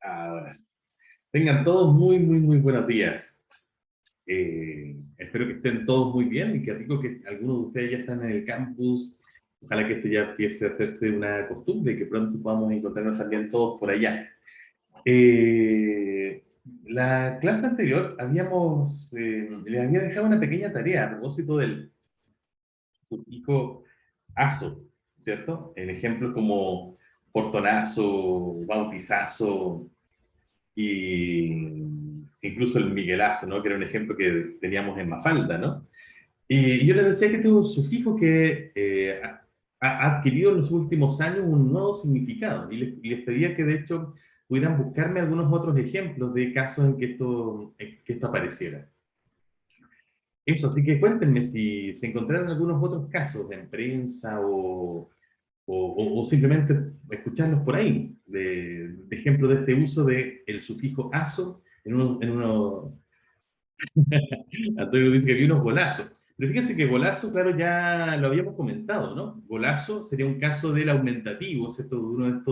Ahora sí. Tengan todos muy buenos días. Espero que estén todos muy bien y qué rico que algunos de ustedes ya están en el campus. Ojalá que esto ya empiece a hacerse una costumbre y que pronto podamos encontrarnos también todos por allá. La clase anterior les había dejado una pequeña tarea a propósito del sufijo aso, ¿cierto? En ejemplos como portonazo, bautizazo, y incluso el Miguelazo, ¿no? Que era un ejemplo que teníamos en Mafalda, ¿no? Y yo les decía que este es un sufijo que ha adquirido en los últimos años un nuevo significado y les pedía que de hecho pudieran buscarme algunos otros ejemplos de casos en que esto apareciera. Eso, así que cuéntenme si encontraron algunos otros casos en prensa o simplemente escucharlos por ahí, de ejemplo de este uso del sufijo aso en uno. Antonio dice que vi unos golazos. Pero fíjense que golazo, claro, ya lo habíamos comentado, ¿no? Golazo sería un caso del aumentativo, ¿cierto? De uno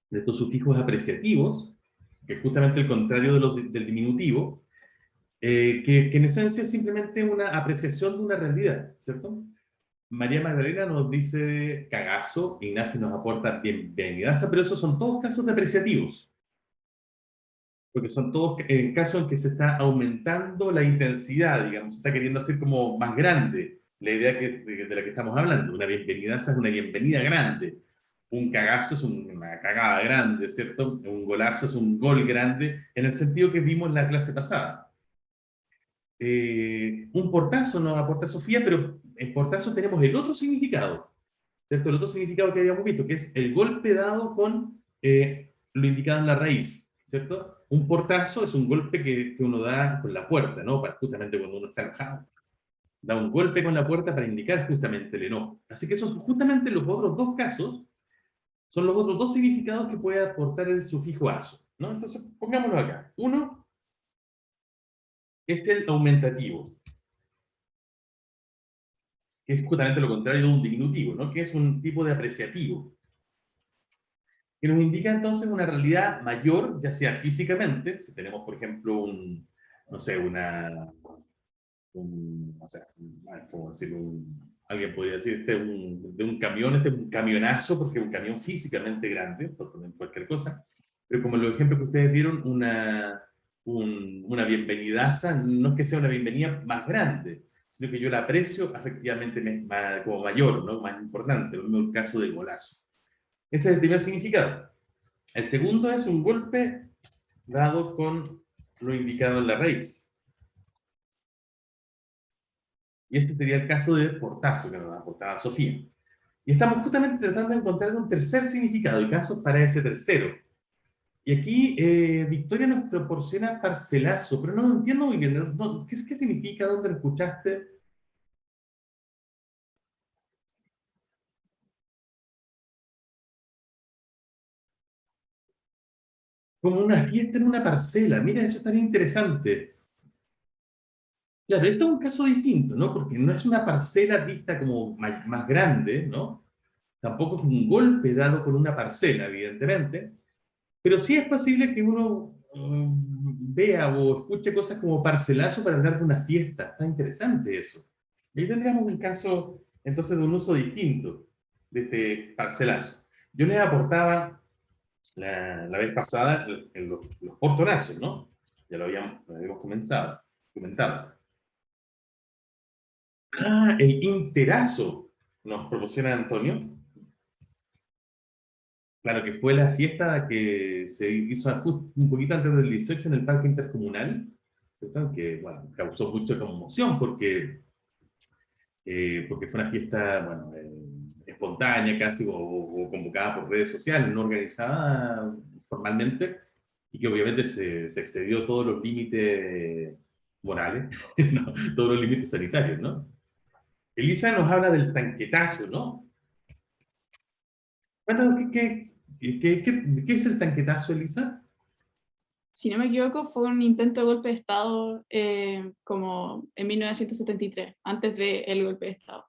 de estos sufijos apreciativos, que es justamente el contrario del diminutivo, que en esencia es simplemente una apreciación de una realidad, ¿cierto? María Magdalena nos dice cagazo, Ignacio nos aporta bienvenidanza, pero esos son todos casos de apreciativos, porque son todos casos en que se está aumentando la intensidad, digamos, se está queriendo hacer como más grande la idea de la que estamos hablando. Una bienvenidanza es una bienvenida grande, un cagazo es una cagada grande, ¿cierto? Un golazo es un gol grande, en el sentido que vimos en la clase pasada. Un portazo nos aporta Sofía, pero en portazo tenemos el otro significado, ¿cierto? El otro significado que habíamos visto, que es el golpe dado con lo indicado en la raíz, ¿cierto? Un portazo es un golpe que uno da con la puerta, ¿no? Justamente cuando uno está enojado. Da un golpe con la puerta para indicar justamente el enojo. Así que son justamente los otros dos casos, son los otros dos significados que puede aportar el sufijo aso, ¿no? Entonces, pongámoslo acá. Uno es el aumentativo, que es justamente lo contrario de un diminutivo, ¿no? Que es un tipo de apreciativo, que nos indica entonces una realidad mayor, ya sea físicamente, si tenemos, por ejemplo, no sé, no sé, ¿cómo decirlo? Alguien podría decir, de un camión, este es un camionazo, porque es un camión físicamente grande, por poner cualquier cosa, pero como los ejemplos que ustedes dieron, una bienvenidaza, no es que sea una bienvenida más grande, sino que yo la aprecio efectivamente como mayor, ¿no? Más importante, lo mismo el caso del golazo. Ese es el primer significado. El segundo es un golpe dado con lo indicado en la raíz. Y este sería el caso de portazo que nos aportaba Sofía. Y estamos justamente tratando de encontrar un tercer significado y casos para ese tercero. Y aquí Victoria nos proporciona parcelazo, pero no lo entiendo muy bien. ¿Qué significa? ¿Dónde lo escuchaste? Como una fiesta en una parcela. Mira, eso estaría interesante. Claro, ese es un caso distinto, ¿no? Porque no es una parcela vista como más grande, ¿no? Tampoco es un golpe dado con una parcela, evidentemente, pero sí es posible que uno vea o escuche cosas como parcelazo para hablar de una fiesta. Está interesante eso. Y ahí tendríamos un caso, entonces, de un uso distinto de este parcelazo. Yo les aportaba la vez pasada en los portonazos, ¿no? Ya lo habíamos comentado. Ah, el interazo nos proporciona Antonio. Claro, que fue la fiesta que se hizo un poquito antes del 18 en el Parque Intercomunal, ¿cierto? Que, bueno, causó mucha conmoción porque fue una fiesta, bueno, espontánea casi, o convocada por redes sociales, no organizada formalmente, y que obviamente se excedió todos los límites morales, ¿no? Todos los límites sanitarios, ¿no? Elisa nos habla del tanquetazo, ¿no? Cuéntanos qué es el tanquetazo, Elisa. Si no me equivoco, fue un intento de golpe de Estado como en 1973, antes del golpe de Estado.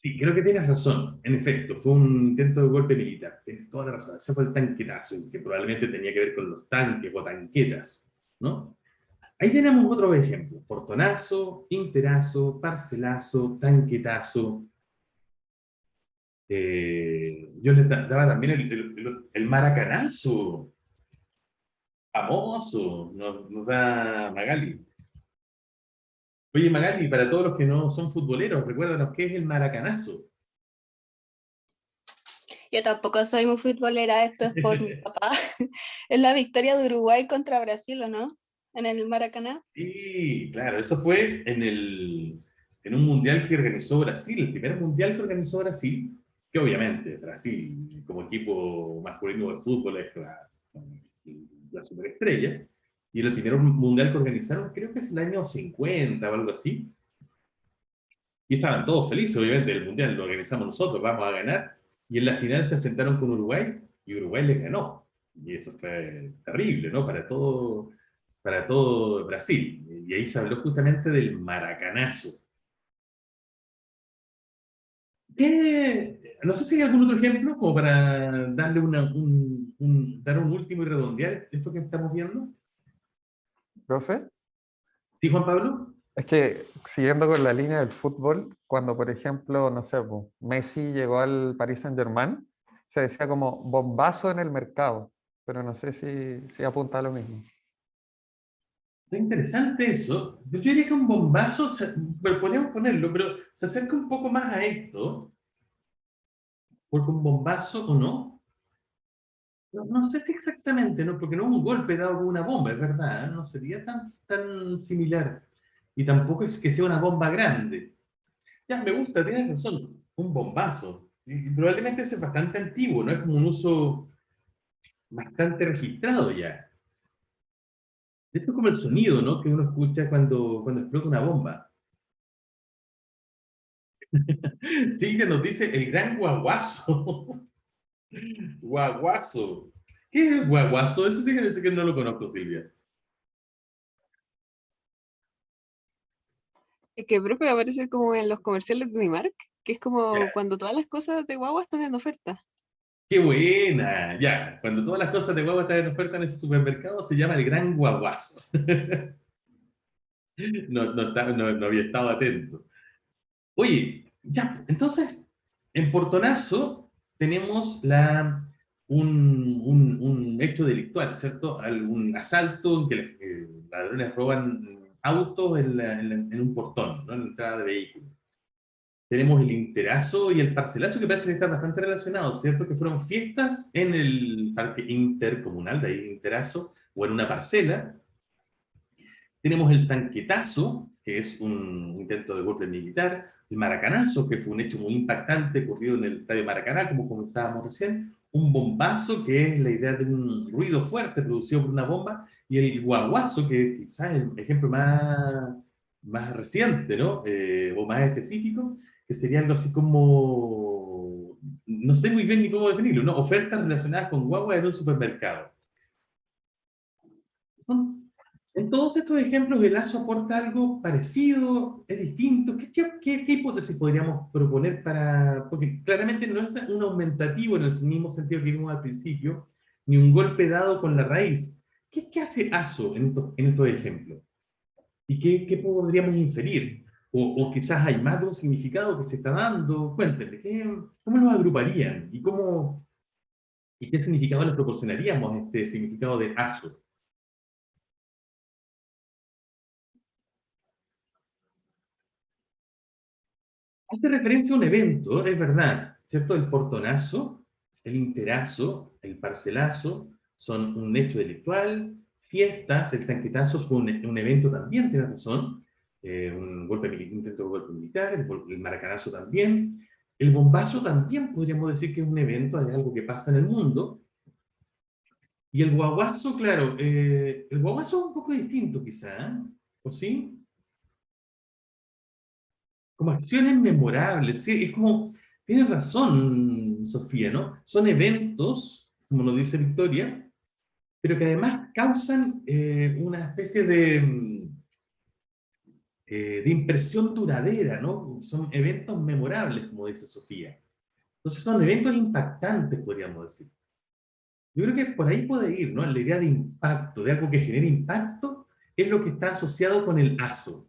Sí, creo que tienes razón. En efecto, fue un intento de golpe militar. Tienes toda la razón. Ese fue el tanquetazo, que probablemente tenía que ver con los tanques o tanquetas, ¿no? Ahí tenemos otro ejemplo. Portonazo, interazo, parcelazo, tanquetazo. Yo les daba también el maracanazo, famoso, nos da Magali. Oye, Magali, para todos los que no son futboleros, recuérdanos qué es el maracanazo. Yo tampoco soy muy futbolera, esto es por mi papá. Es la victoria de Uruguay contra Brasil, ¿o no? En el Maracaná. Sí, claro, eso fue en un mundial que organizó Brasil, el primer mundial que organizó Brasil, que obviamente Brasil, como equipo masculino de fútbol, es la superestrella, y era el primer mundial que organizaron, creo que fue el año 50 o algo así, y estaban todos felices, obviamente, el mundial lo organizamos nosotros, vamos a ganar, y en la final se enfrentaron con Uruguay, y Uruguay les ganó, y eso fue terrible, ¿no? Para todo Brasil. Y ahí se habló justamente del maracanazo. No sé si hay algún otro ejemplo como para darle dar un último y redondear esto que estamos viendo. Profe, ¿Sí, Juan Pablo? es que siguiendo con la línea del fútbol, cuando por ejemplo, no sé, po, Messi llegó al Paris Saint-Germain, se decía como bombazo en el mercado, pero no sé si apunta a lo mismo. Está interesante eso. Yo diría que un bombazo, pero podríamos ponerlo, pero se acerca un poco más a esto, porque un bombazo o no. No sé si exactamente, ¿no? Porque no es un golpe dado con una bomba, es verdad, ¿eh? No sería tan similar. Y tampoco es que sea una bomba grande. Ya, me gusta, tienes razón. Un bombazo. Y probablemente ese es bastante antiguo, ¿no? Es como un uso bastante registrado ya. Esto es como el sonido, ¿no? Que uno escucha cuando explota una bomba. Silvia nos dice el gran guaguazo. Guaguazo. ¿Qué es guaguazo? Ese sí que no lo conozco, Silvia. Es que, profe, aparece como en los comerciales de Unimark, que es como Ya. cuando todas las cosas de guagua están en oferta. ¡Qué buena! Ya, cuando todas las cosas de guagua están en oferta en ese supermercado, se llama el gran guaguazo. No había estado atento. Oye, ya, entonces, en Portonazo tenemos un hecho delictual, ¿cierto? Un asalto en que los ladrones roban autos en un portón, ¿no? En la entrada de vehículos. Tenemos el interazo y el parcelazo que parece que están bastante relacionados, ¿cierto? Que fueron fiestas en el parque intercomunal, de ahí interazo, o en una parcela. Tenemos el tanquetazo, que es un intento de golpe militar, el maracanazo, que fue un hecho muy impactante ocurrido en el estadio Maracaná, como comentábamos recién, un bombazo, que es la idea de un ruido fuerte producido por una bomba, y el guaguazo, que quizás es el ejemplo más reciente, ¿no? O más específico, que sería algo así como, no sé muy bien ni cómo definirlo, ¿no? Ofertas relacionadas con guagua en un supermercado. Son En todos estos ejemplos, el lazo aporta algo parecido, es distinto. ¿Qué hipótesis podríamos proponer para...? Porque claramente no es un aumentativo en el mismo sentido que vimos al principio, ni un golpe dado con la raíz. ¿Qué hace ASO en estos ejemplos? ¿Y qué podríamos inferir? O quizás hay más de un significado que se está dando. Cuéntenme, ¿cómo los agruparían? ¿Y qué significado les proporcionaríamos a este significado de ASO? Hace referencia a un evento, es verdad, ¿cierto? El portonazo, el interazo, el parcelazo son un hecho delictual, fiestas, el tanquetazo fue un evento también, tiene razón, intento de golpe militar, el maracanazo también, el bombazo también podríamos decir que es un evento, es algo que pasa en el mundo, y el guaguazo, claro, el guaguazo es un poco distinto quizá, ¿eh? ¿O sí? Como acciones memorables, ¿sí? Es como, tienes razón, Sofía, ¿no? Son eventos, como nos dice Victoria, pero que además causan una especie de impresión duradera, ¿no? Son eventos memorables, como dice Sofía. Entonces son eventos impactantes, podríamos decir. Yo creo que por ahí puede ir, ¿no? La idea de impacto, de algo que genere impacto, es lo que está asociado con el ASO.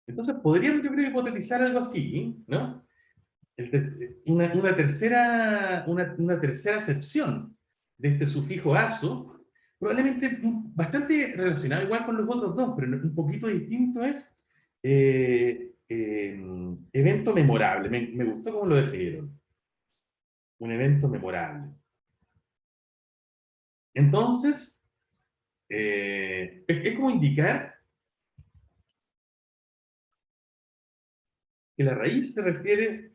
Entonces podríamos, yo creo, hipotetizar algo así, ¿no? Una tercera acepción de este sufijo aso, probablemente bastante relacionado igual con los otros dos, pero un poquito distinto es evento memorable. Me gustó cómo lo definieron. Un evento memorable. Entonces, es como indicar que la raíz se refiere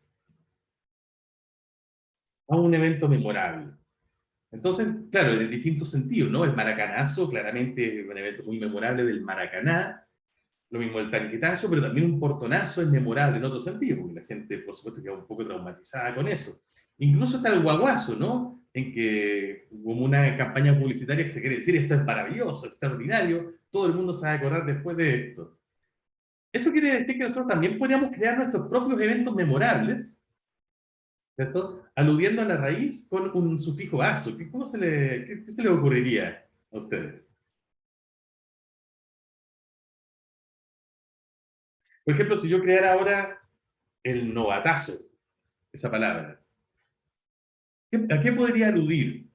a un evento memorable. Entonces, claro, en distintos sentidos, ¿no? El maracanazo, claramente, es un evento muy memorable del Maracaná, lo mismo el tanquetazo, pero también un portonazo es memorable en otro sentido, porque la gente, por supuesto, queda un poco traumatizada con eso. Incluso está el guaguazo, ¿no? En que, como una campaña publicitaria que se quiere decir, esto es maravilloso, extraordinario, todo el mundo se va a acordar después de esto. Eso quiere decir que nosotros también podríamos crear nuestros propios eventos memorables, ¿cierto? Aludiendo a la raíz con un sufijo aso. ¿Qué se le ocurriría a ustedes? Por ejemplo, si yo creara ahora el novatazo, esa palabra, ¿a qué podría aludir?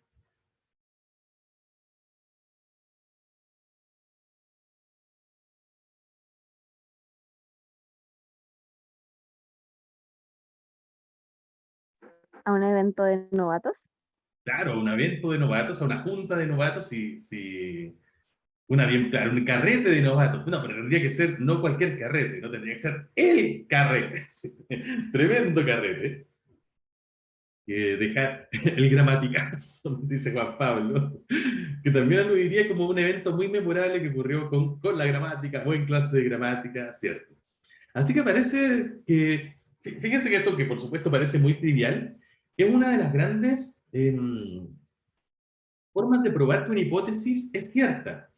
A un evento de novatos. Claro, a un evento de novatos, a una junta de novatos, claro, un carrete de novatos. No, pero tendría que ser no cualquier carrete, no tendría que ser el carrete. Tremendo carrete. Que deja el gramaticazo, dice Juan Pablo, que también aludiría como un evento muy memorable que ocurrió con la gramática o en clase de gramática, ¿cierto? Así que parece que, fíjense que esto que por supuesto parece muy trivial, es una de las grandes formas de probar que una hipótesis es cierta.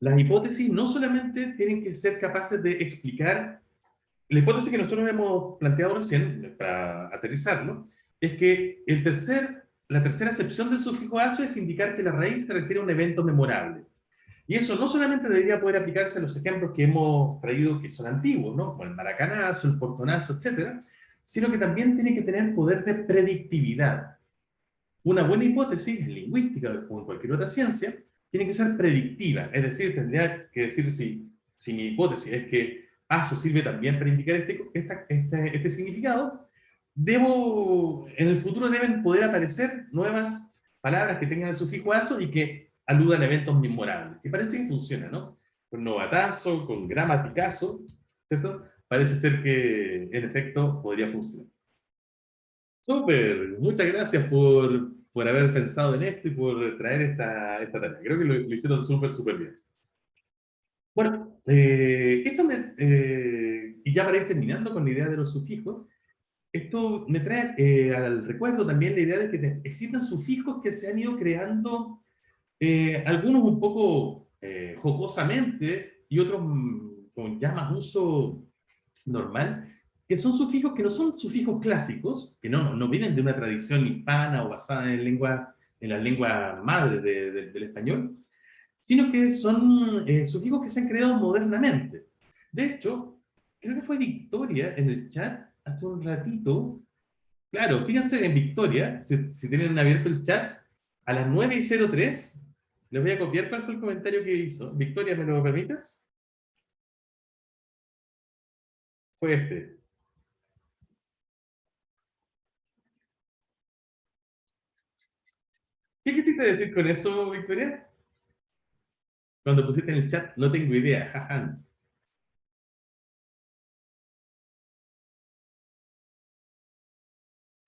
Las hipótesis no solamente tienen que ser capaces de explicar. La hipótesis que nosotros hemos planteado recién, para aterrizarlo, es que la tercera acepción del sufijo aso es indicar que la raíz se refiere a un evento memorable. Y eso no solamente debería poder aplicarse a los ejemplos que hemos traído que son antiguos, ¿no? Como el maracanazo, el portonazo, etcétera, sino que también tiene que tener poder de predictividad. Una buena hipótesis en lingüística, como en cualquier otra ciencia, tiene que ser predictiva, es decir, tendría que decir si mi hipótesis es que ASO sirve también para indicar este significado, en el futuro deben poder aparecer nuevas palabras que tengan el sufijo ASO y que aludan a eventos memorables. Y parece que funciona, ¿no? Con novatazo, con gramaticazo, ¿cierto? Parece ser que en efecto podría funcionar. Súper, muchas gracias por haber pensado en esto y por traer esta tarea. Creo que lo hicieron súper bien. Bueno, y ya para ir terminando con la idea de los sufijos, esto me trae al recuerdo también la idea de que existen sufijos que se han ido creando, algunos un poco jocosamente y otros con ya más uso normal, que son sufijos que no son sufijos clásicos, que no vienen de una tradición hispana o basada en la lengua madre del español, sino que son sufijos que se han creado modernamente. De hecho, creo que fue Victoria en el chat hace un ratito. Claro, fíjense en Victoria, si tienen abierto el chat, a las 9:03, les voy a copiar cuál fue el comentario que hizo. Victoria, ¿me lo permites? Fue este. ¿Qué quisiste decir con eso, Victoria? Cuando pusiste en el chat, no tengo idea, jaja.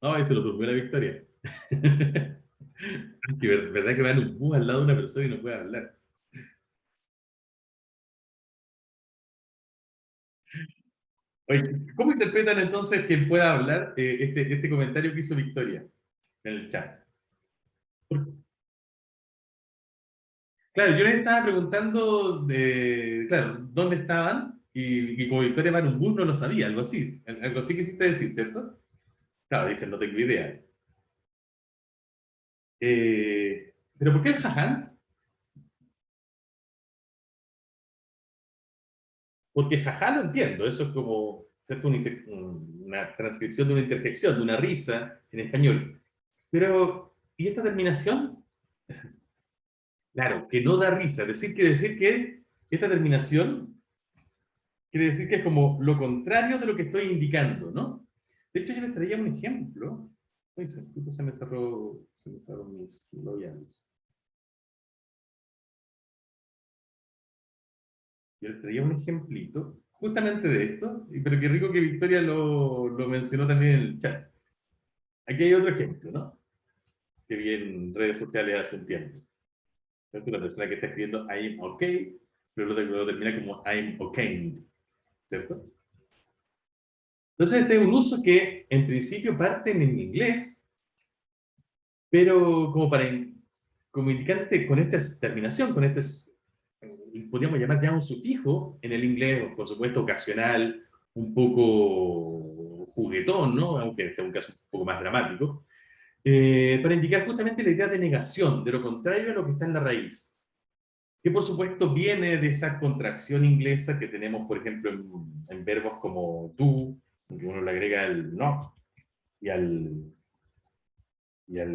Ay, se lo durmió la Victoria. Que verdad que va en un bus al lado de una persona y no puede hablar. Oye, ¿cómo interpretan entonces que pueda hablar este comentario que hizo Victoria en el chat? Claro, yo les estaba preguntando claro, dónde estaban y como Victoria va en un bus no lo sabía, algo así quisiste decir, ¿cierto? Claro, dicen, no tengo idea. ¿Pero por qué el jaján? Porque jajá lo entiendo, eso es como, ¿cierto? Una transcripción de una interjección, de una risa en español. Pero, ¿y esta terminación? Claro, que no da risa. Decir que es, esta terminación quiere decir que es como lo contrario de lo que estoy indicando, ¿no? De hecho, yo les traía un ejemplo. Uy, se me cerraron mis labiales. Yo les traía un ejemplito justamente de esto, pero qué rico que Victoria lo mencionó también en el chat. Aquí hay otro ejemplo, ¿no? Que vi en redes sociales hace un tiempo. Es una persona que está escribiendo I'm okay, pero lo termina como I'm okay, ¿cierto? Entonces este es un uso que en principio parte en inglés, pero como indicando con esta terminación, podríamos llamar ya un sufijo en el inglés, por supuesto ocasional, un poco juguetón, ¿no? Aunque este es un caso un poco más dramático, para indicar justamente la idea de negación, de lo contrario a lo que está en la raíz, que por supuesto viene de esa contracción inglesa que tenemos, por ejemplo, en verbos como do, en que uno le agrega el not, y al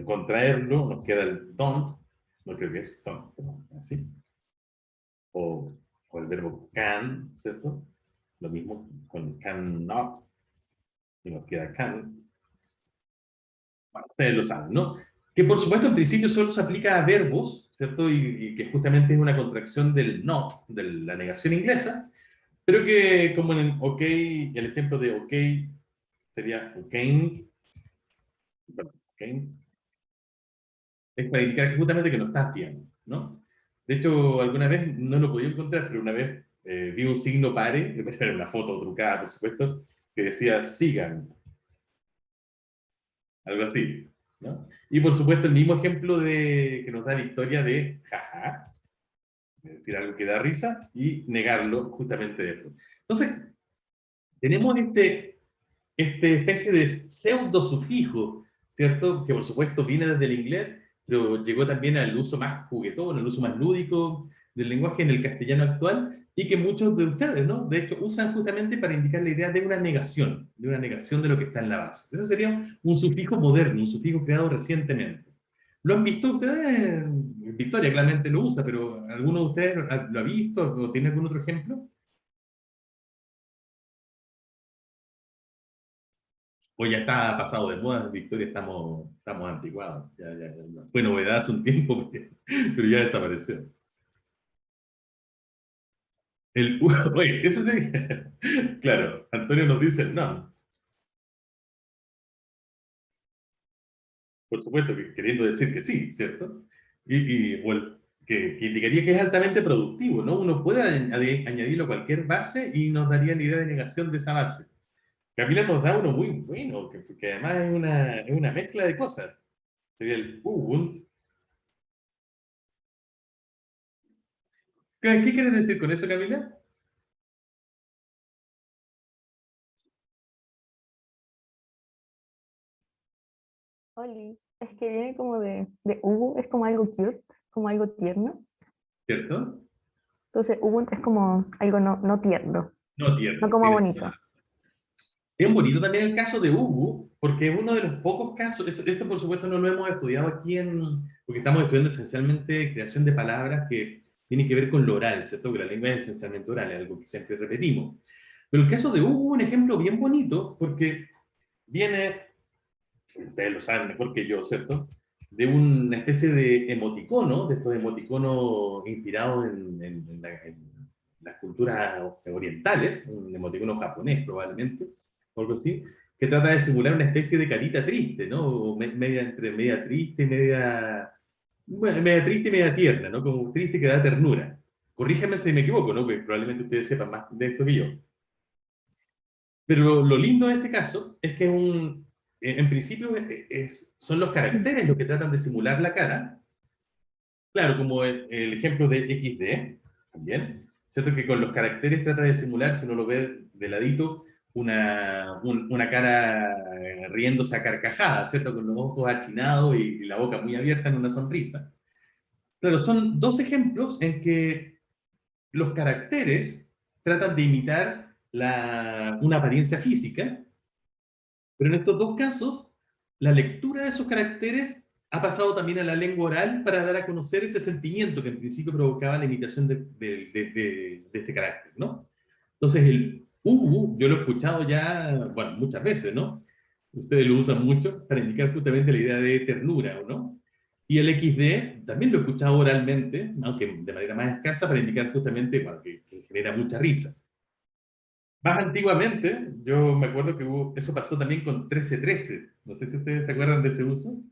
contraerlo nos queda el don't, no creo que es don't, pero así, o el verbo can, ¿cierto? Lo mismo con cannot, y nos queda can. Bueno, ustedes lo saben, ¿no? Que por supuesto en principio solo se aplica a verbos, ¿cierto? Y que justamente es una contracción del not, de la negación inglesa, pero que como en el ok, el ejemplo de ok sería okay, bueno, okay, es para indicar que justamente que no estás bien, ¿no? De hecho, alguna vez no lo podía encontrar, pero una vez vi un signo pare, era una foto trucada, por supuesto, que decía sigan, algo así, ¿no? Y por supuesto el mismo ejemplo que nos da Victoria de jaja, es decir, algo que da risa, y negarlo justamente después. Entonces, tenemos esta especie de pseudo sufijo, ¿cierto? Que por supuesto viene desde el inglés, pero llegó también al uso más juguetón, al uso más lúdico del lenguaje en el castellano actual, y que muchos de ustedes, ¿no? De hecho, usan justamente para indicar la idea de una negación de lo que está en la base. Ese sería un sufijo moderno, un sufijo creado recientemente. ¿Lo han visto ustedes? Victoria claramente lo usa, pero ¿alguno de ustedes lo ha visto o tiene algún otro ejemplo? O ya está pasado de moda, Victoria, estamos anticuados. Ya. Fue novedad hace un tiempo, pero ya desapareció. Oye, eso sería. Claro, Antonio nos dice no. Por supuesto, que queriendo decir que sí, ¿cierto? Que indicaría que es altamente productivo, ¿no? Uno puede añadirlo a cualquier base y nos daría la idea de negación de esa base. Camila nos da uno muy bueno, que además es una mezcla de cosas. Sería el Ubuntu. ¿Qué quieres decir con eso, Camila? Oli, es que viene como de Ubuntu, es como algo cute, como algo tierno. ¿Cierto? Entonces, Ubuntu es como algo no tierno, No, no tierno. como bonito. Es bonito también el caso de Hugo, porque es uno de los pocos casos, esto por supuesto no lo hemos estudiado aquí porque estamos estudiando esencialmente creación de palabras que tienen que ver con lo oral, ¿cierto? Que la lengua es esencialmente oral, es algo que siempre repetimos. Pero el caso de Hugo es un ejemplo bien bonito, porque viene, ustedes lo saben mejor que yo, ¿cierto? De una especie de emoticono, de estos emoticonos inspirados en las culturas orientales, un emoticono japonés probablemente, o algo así, que trata de simular una especie de carita triste, ¿no? O entre media triste y bueno, media triste y media tierna, ¿no? Como triste que da ternura. Corríjame si me equivoco, ¿no? Porque probablemente ustedes sepan más de esto que yo. Pero lo lindo de este caso es que en principio son los caracteres los que tratan de simular la cara. Claro, como el ejemplo de XD, también, ¿cierto? Que con los caracteres trata de simular, si uno lo ve de ladito, una cara riéndose a carcajadas, ¿cierto? Con los ojos achinados y la boca muy abierta en una sonrisa. Claro, son dos ejemplos en que los caracteres tratan de imitar una apariencia física, pero en estos dos casos, la lectura de esos caracteres ha pasado también a la lengua oral para dar a conocer ese sentimiento que en principio provocaba la imitación de este carácter, ¿no? Entonces el yo lo he escuchado ya, bueno, muchas veces, ¿no? Ustedes lo usan mucho para indicar justamente la idea de ternura, ¿o no? Y el XD también lo he escuchado oralmente, aunque de manera más escasa, para indicar justamente, bueno, que genera mucha risa. Más antiguamente, yo me acuerdo que eso pasó también con 1313. No sé si ustedes se acuerdan de ese uso,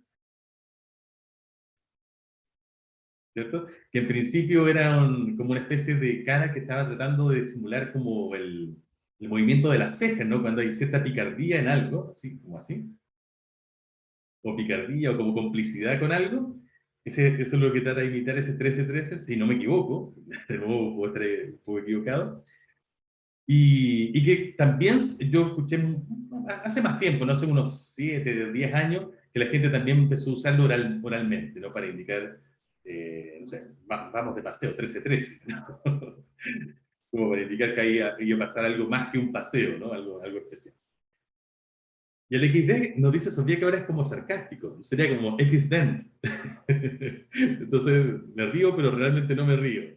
¿cierto? Que en principio era como una especie de cara que estaba tratando de simular como el movimiento de las cejas, ¿no? Cuando hay cierta picardía en algo, así como así, o picardía o como complicidad con algo. Eso es lo que trata de imitar ese 1313, si no me equivoco, de nuevo puedo estar un poco equivocado. Y que también yo escuché hace más tiempo, no hace unos 7, 10 años, que la gente también empezó a usarlo oralmente, ¿no? Para indicar, no sé, vamos de paseo, 13-13, ¿no? Como para indicar que ahí iba a pasar algo más que un paseo, ¿no? Algo especial. Y el XD nos dice Sofía que ahora es como sarcástico, sería como XDent. Entonces me río, pero realmente no me río.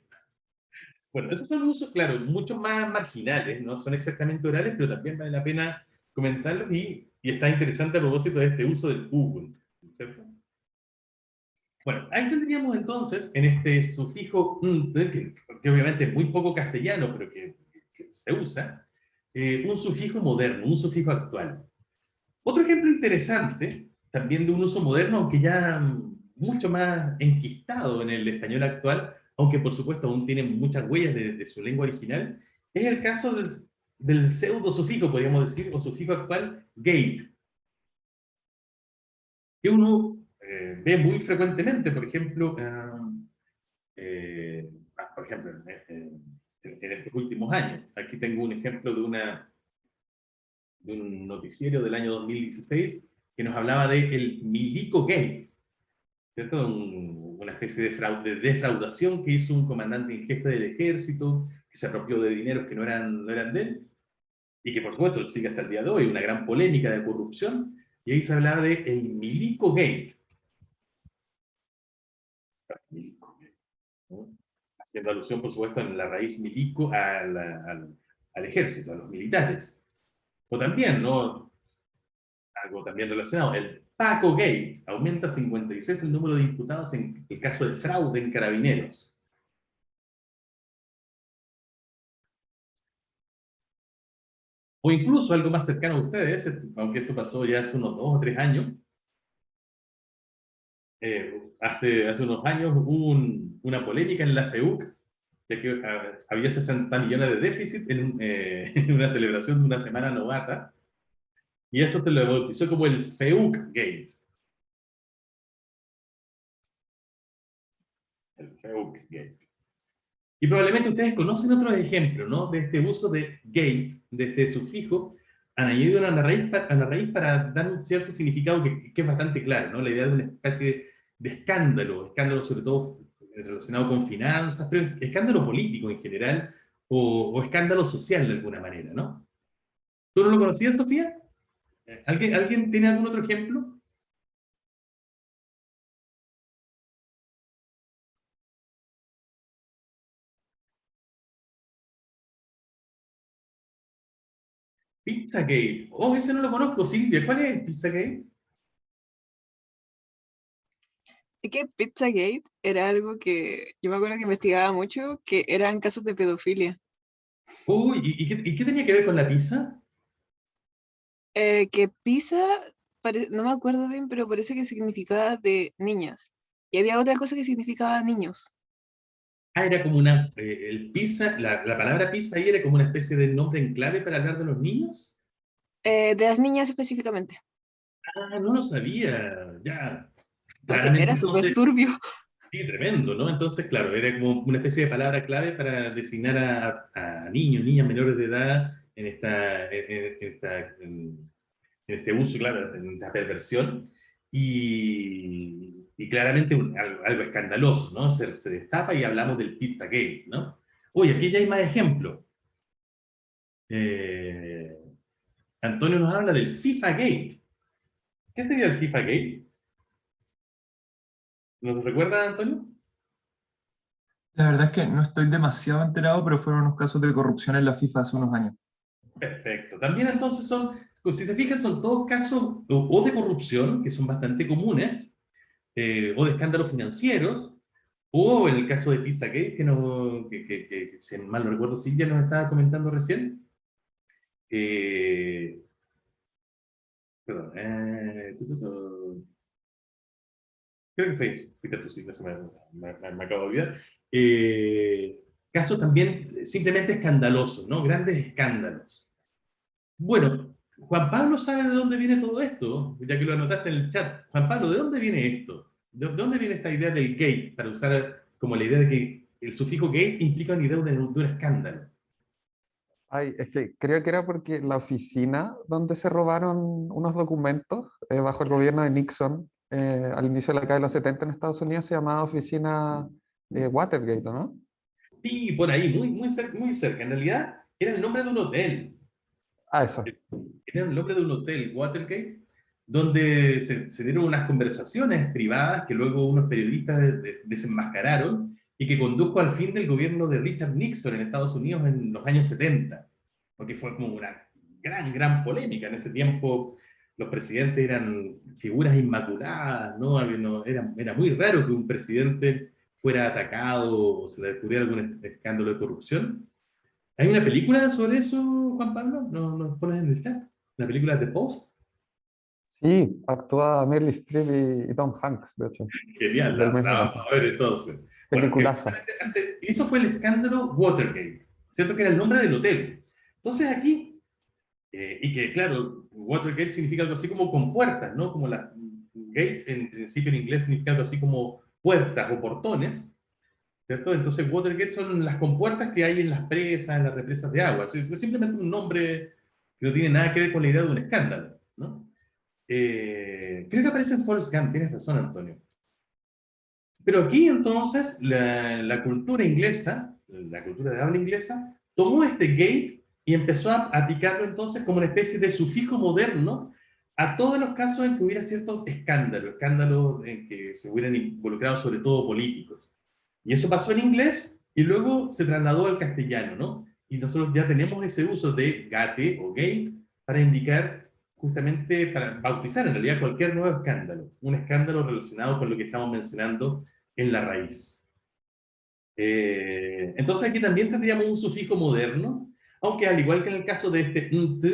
Bueno, esos son usos, claro, mucho más marginales, no son exactamente orales, pero también vale la pena comentarlos y está interesante a propósito de este uso del Ubuntu, ¿cierto? Bueno, ahí tendríamos entonces, en este sufijo que obviamente es muy poco castellano, pero que se usa, un sufijo moderno, un sufijo actual. Otro ejemplo interesante, también de un uso moderno, aunque ya mucho más enquistado en el español actual, aunque por supuesto aún tiene muchas huellas de su lengua original, es el caso del pseudo sufijo, podríamos decir, o sufijo actual, gate, que uno ve muy frecuentemente, por ejemplo, en estos últimos años. Aquí tengo un ejemplo de un noticiero del año 2016 que nos hablaba de el Milico Gate, ¿cierto? Una especie de defraudación que hizo un comandante en jefe del ejército, que se apropió de dineros que no eran de él, y que por supuesto sigue hasta el día de hoy, una gran polémica de corrupción, y ahí se hablaba de el Milico Gate. Milico Gate, ¿no? Haciendo alusión, por supuesto, en la raíz milico al ejército, a los militares. O también, ¿no? Algo también relacionado, el Paco Gate, aumenta 56 el número de imputados en el caso de fraude en carabineros. O incluso algo más cercano a ustedes, aunque esto pasó ya hace unos 2 o 3 años, hace unos años hubo una polémica en la FEUC, ya que había 60 millones de déficit en una celebración de una semana novata, y eso se lo bautizó como el FEUC Gate. El FEUC Gate. Y probablemente ustedes conocen otros ejemplos, ¿no? De este uso de gate, de este sufijo, añadido a la raíz para dar un cierto significado que es bastante claro, ¿no? La idea de una especie de escándalo sobre todo relacionado con finanzas, pero escándalo político en general, o escándalo social de alguna manera, ¿no? ¿Tú no lo conocías, Sofía? ¿Alguien tiene algún otro ejemplo? Pizzagate. Oh, ese no lo conozco, Silvia. ¿Cuál es el Pizzagate? Es que Pizzagate era algo que yo me acuerdo que investigaba mucho, que eran casos de pedofilia. Uy, ¿y qué tenía que ver con la pizza? Que pizza, no me acuerdo bien, pero parece que significaba de niñas. Y había otra cosa que significaba niños. Ah, era como el pizza, la palabra pizza ahí era como una especie de nombre en clave para hablar de los niños. De las niñas específicamente. Ah, no lo sabía, ya. O sea, Claramente era súper entonces, turbio. Sí, tremendo, ¿no? Entonces, claro, era como una especie de palabra clave para designar a niños, niñas menores de edad en en este uso, claro, en esta perversión, y claramente algo escandaloso, ¿no? Se destapa y hablamos del Pizzagate, ¿no? Oye, aquí ya hay más ejemplos. Eh, Antonio nos habla del FIFA Gate. ¿Qué sería el FIFA Gate? ¿Nos recuerda, Antonio? La verdad es que no estoy demasiado enterado, pero fueron unos casos de corrupción en la FIFA hace unos años. Perfecto. También entonces son, pues si se fijan, son todos casos o de corrupción, que son bastante comunes, o de escándalos financieros, o en el caso de Pizzagate, que si mal no recuerdo, Silvia nos estaba comentando recién. Eh, Perdón. Creo que fuiste tú, Silvia, me acabo de olvidar. Casos también simplemente escandalosos, ¿no? Grandes escándalos. Bueno, Juan Pablo sabe de dónde viene todo esto, ya que lo anotaste en el chat. Juan Pablo, ¿de dónde viene esto? ¿De dónde viene esta idea del gate? Para usar como la idea de que el sufijo gate implica una idea de un escándalo. Ay, es que creo que era porque la oficina donde se robaron unos documentos bajo el gobierno de Nixon al inicio de la década de los 70 en Estados Unidos se llamaba oficina Watergate, ¿no? Sí, por ahí, muy cerca, muy cerca. En realidad, era el nombre de un hotel. Ah, eso. Era el nombre de un hotel, Watergate, donde se dieron unas conversaciones privadas que luego unos periodistas desenmascararon y que condujo al fin del gobierno de Richard Nixon en Estados Unidos en los años 70, porque fue como una gran polémica. En ese tiempo los presidentes eran figuras inmaculadas, ¿no? Era muy raro que un presidente fuera atacado o se le descubriera algún escándalo de corrupción. ¿Hay una película sobre eso, Juan Pablo? Nos pones en el chat. La película The Post. Sí, actúa Meryl Streep y Tom Hanks, de hecho, Genial, del la mismo vamos caso. a ver entonces. Bueno, Peliculaza. eso fue el escándalo Watergate, ¿cierto? Que era el nombre del hotel. Entonces aquí, y que claro, Watergate significa algo así como con puertas, ¿no? Como la gate en principio en inglés significa algo así como puertas o portones, ¿cierto? Entonces Watergate son las compuertas que hay en las presas, en las represas de agua. Es simplemente un nombre que no tiene nada que ver con la idea de un escándalo, ¿no? Creo que aparece en Forrest Gump, tienes razón, Antonio. Pero aquí entonces la cultura inglesa, la cultura de habla inglesa, tomó este gate y empezó a aplicarlo entonces como una especie de sufijo moderno a todos los casos en que hubiera ciertos escándalos en que se hubieran involucrado sobre todo políticos. Y eso pasó en inglés y luego se trasladó al castellano, ¿no? Y nosotros ya tenemos ese uso de gate o gate para indicar justamente, para bautizar en realidad cualquier nuevo escándalo, un escándalo relacionado con lo que estamos mencionando en la raíz. Entonces aquí también tendríamos un sufijo moderno, aunque al igual que en el caso de este nt,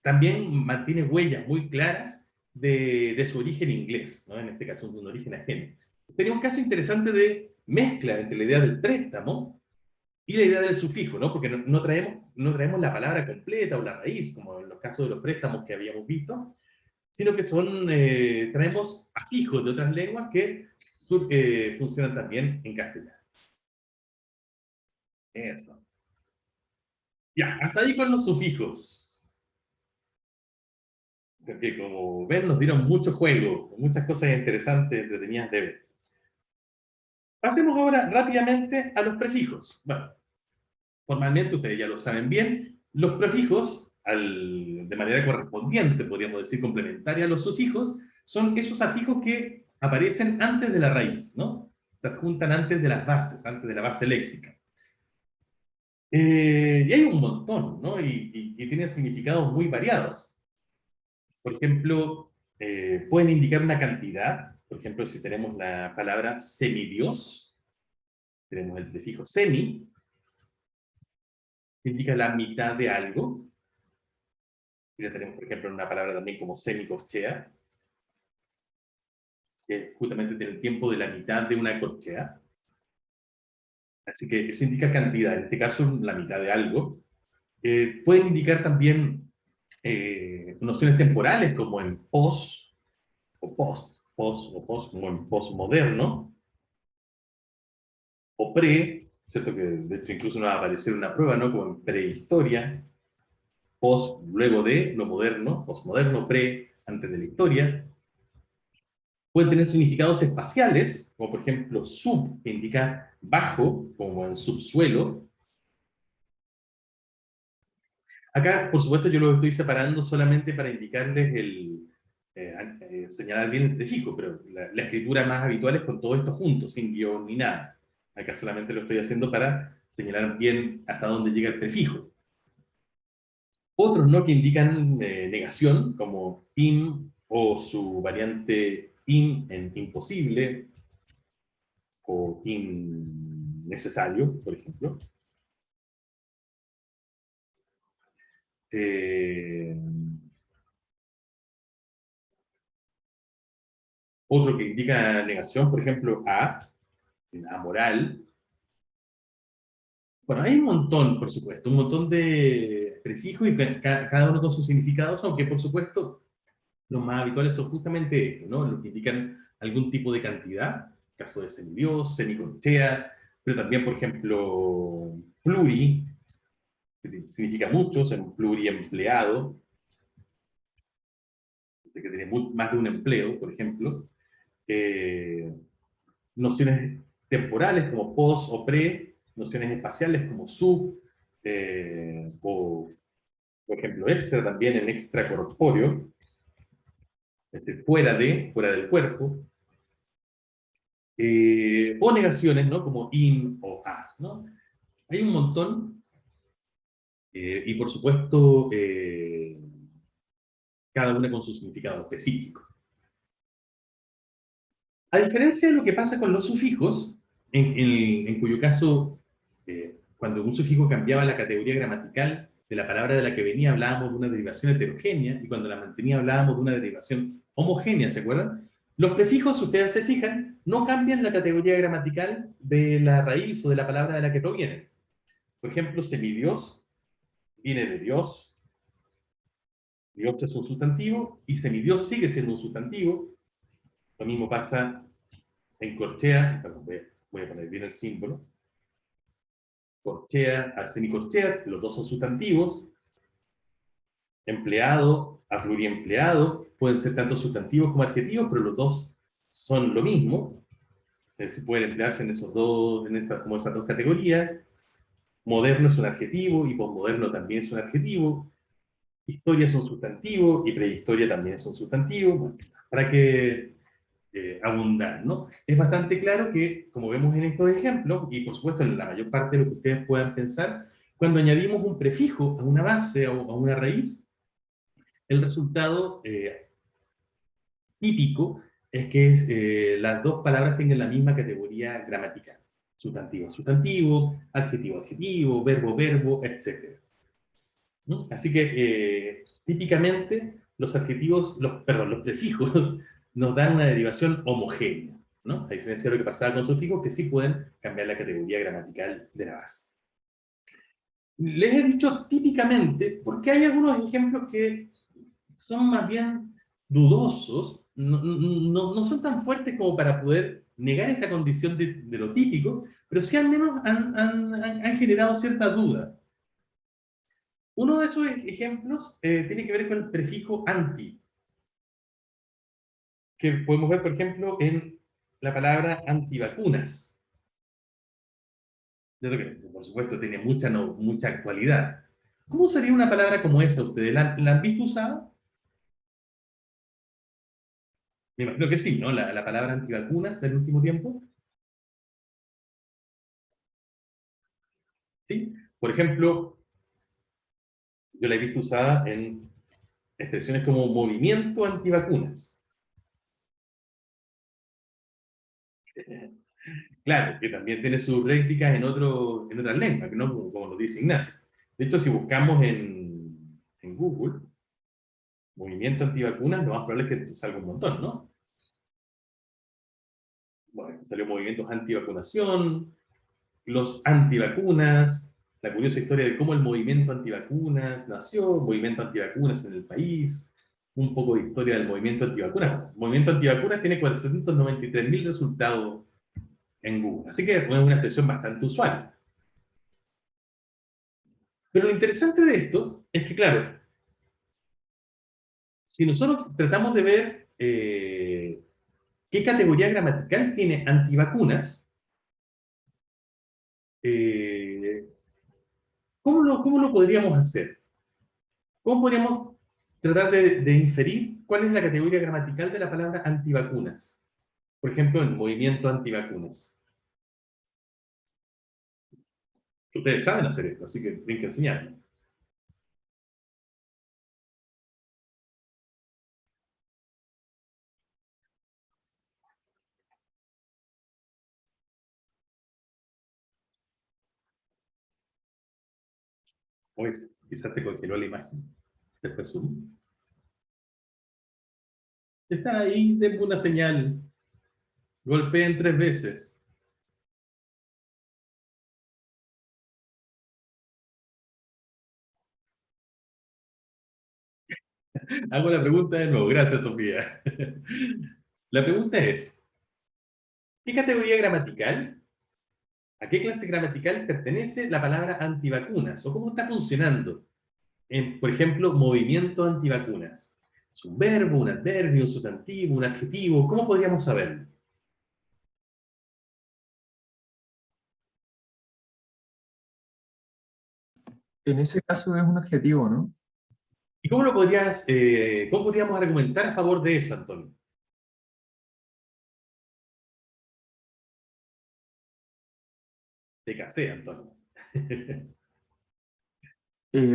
también mantiene huellas muy claras de su origen inglés, ¿no? En este caso de un origen ajeno. Sería un caso interesante de mezcla entre la idea del préstamo y la idea del sufijo, ¿no? Porque no traemos la palabra completa o la raíz, como en los casos de los préstamos que habíamos visto, sino que traemos afijos de otras lenguas que funcionan también en castellano. Eso. Ya, hasta ahí con los sufijos. Porque como ven, nos dieron mucho juego, muchas cosas interesantes, entretenidas de ver. Pasemos ahora rápidamente a los prefijos. Bueno, formalmente ustedes ya lo saben bien, los prefijos, de manera correspondiente, podríamos decir complementaria a los sufijos, son esos afijos que aparecen antes de la raíz, ¿no? Se adjuntan antes de las bases, antes de la base léxica. Y hay un montón, ¿no? Y tienen significados muy variados. Por ejemplo, pueden indicar una cantidad. Por ejemplo, si tenemos la palabra semidios, tenemos el prefijo semi, que indica la mitad de algo. Y ya tenemos, por ejemplo, una palabra también como semicorchea, que justamente tiene el tiempo de la mitad de una corchea. Así que eso indica cantidad, en este caso la mitad de algo. Pueden indicar también nociones temporales como en post, o post, como en postmoderno. o pre, ¿cierto? Que de hecho incluso nos va a aparecer una prueba, ¿no? Como en prehistoria, post, luego de, lo moderno, postmoderno, pre, antes de la historia. Pueden tener significados espaciales, como por ejemplo sub, que indica bajo, como en subsuelo. Acá, por supuesto, yo lo estoy separando solamente para indicarles señalar bien el prefijo, pero la escritura más habitual es con todo esto junto, sin guión ni nada. Acá solamente lo estoy haciendo para señalar bien hasta dónde llega el prefijo. Otros no que indican negación, como im o su variante in en imposible o innecesario, por ejemplo. Otro que indica negación, por ejemplo, amoral. Bueno, hay un montón, por supuesto, un montón de prefijos y cada uno con sus significados, aunque por supuesto los más habituales son justamente estos, ¿no? Los que indican algún tipo de cantidad, caso de semidios, semicorchea, pero también, por ejemplo, pluri, que significa muchos, en un pluriempleado, que tiene más de un empleo, por ejemplo. Nociones temporales como post o pre, nociones espaciales como sub, o por ejemplo extra también en extracorpóreo, es decir, fuera del cuerpo, o negaciones, ¿no? Como in o a, ¿no? Hay un montón, y por supuesto, cada una con su significado específico. A diferencia de lo que pasa con los sufijos, en cuyo caso, cuando un sufijo cambiaba la categoría gramatical de la palabra de la que venía, hablábamos de una derivación heterogénea, y cuando la mantenía hablábamos de una derivación homogénea, ¿se acuerdan? Los prefijos, si ustedes se fijan, no cambian la categoría gramatical de la raíz o de la palabra de la que provienen. Por ejemplo, semidios viene de Dios, Dios es un sustantivo, y semidios sigue siendo un sustantivo. Lo mismo pasa en corchea, perdón, voy a poner bien el símbolo, corchea a semicorchea, los dos son sustantivos, empleado a pluriempleado, pueden ser tanto sustantivos como adjetivos, pero los dos son lo mismo, se pueden emplearse en esos dos, como esas dos categorías. Moderno es un adjetivo, y posmoderno también es un adjetivo, historia es un sustantivo, y prehistoria también es un sustantivo, bueno, para que abundar, ¿no? Es bastante claro que, como vemos en estos ejemplos, y por supuesto en la mayor parte de lo que ustedes puedan pensar, cuando añadimos un prefijo a una base o a una raíz, el resultado típico es que las dos palabras tengan la misma categoría gramatical. Sustantivo, sustantivo, adjetivo, adjetivo, verbo, verbo, etc. ¿No? Así que típicamente los adjetivos, los prefijos nos dan una derivación homogénea, ¿no? A diferencia de lo que pasaba con sufijos, que sí pueden cambiar la categoría gramatical de la base. Les he dicho típicamente, porque hay algunos ejemplos que son más bien dudosos, no son tan fuertes como para poder negar esta condición de lo típico, pero sí al menos han generado cierta duda. Uno de esos ejemplos tiene que ver con el prefijo anti, que podemos ver, por ejemplo, en la palabra antivacunas. Yo creo que, por supuesto, tiene mucha actualidad. ¿Cómo sería una palabra como esa ustedes? ¿La han visto usada? Me imagino que sí, ¿no? La palabra antivacunas en el último tiempo. ¿Sí? Por ejemplo, yo la he visto usada en expresiones como movimiento antivacunas. Claro, que también tiene sus réplicas en otras lenguas, ¿no? Como lo dice Ignacio. De hecho, si buscamos en Google, movimiento antivacunas, lo más probable es que salga un montón, ¿no? Bueno, salió movimientos antivacunación, los antivacunas, la curiosa historia de cómo el movimiento antivacunas nació, movimiento antivacunas en el país, un poco de historia del movimiento antivacunas. El movimiento antivacunas tiene 493.000 resultados en Google. Así que es una expresión bastante usual. Pero lo interesante de esto es que, claro, si nosotros tratamos de ver qué categoría gramatical tiene antivacunas, eh, cómo lo podríamos hacer? ¿Cómo podríamos tratar de inferir cuál es la categoría gramatical de la palabra antivacunas? Por ejemplo, el movimiento antivacunas. Ustedes saben hacer esto, así que tienen que enseñarlo. Pues, quizás se congeló la imagen. Se fue zoom. Está ahí, denme una señal. Golpeen 3 veces. Hago la pregunta de nuevo. Gracias, Sofía. La pregunta es, ¿qué categoría gramatical, a qué clase gramatical pertenece la palabra antivacunas? ¿O cómo está funcionando? Por ejemplo, movimiento antivacunas. ¿Es un verbo, un adverbio, un sustantivo, un adjetivo? ¿Cómo podríamos saberlo? En ese caso es un adjetivo, ¿no? ¿Y cómo podríamos argumentar a favor de eso, Antonio? Te casé, Antonio.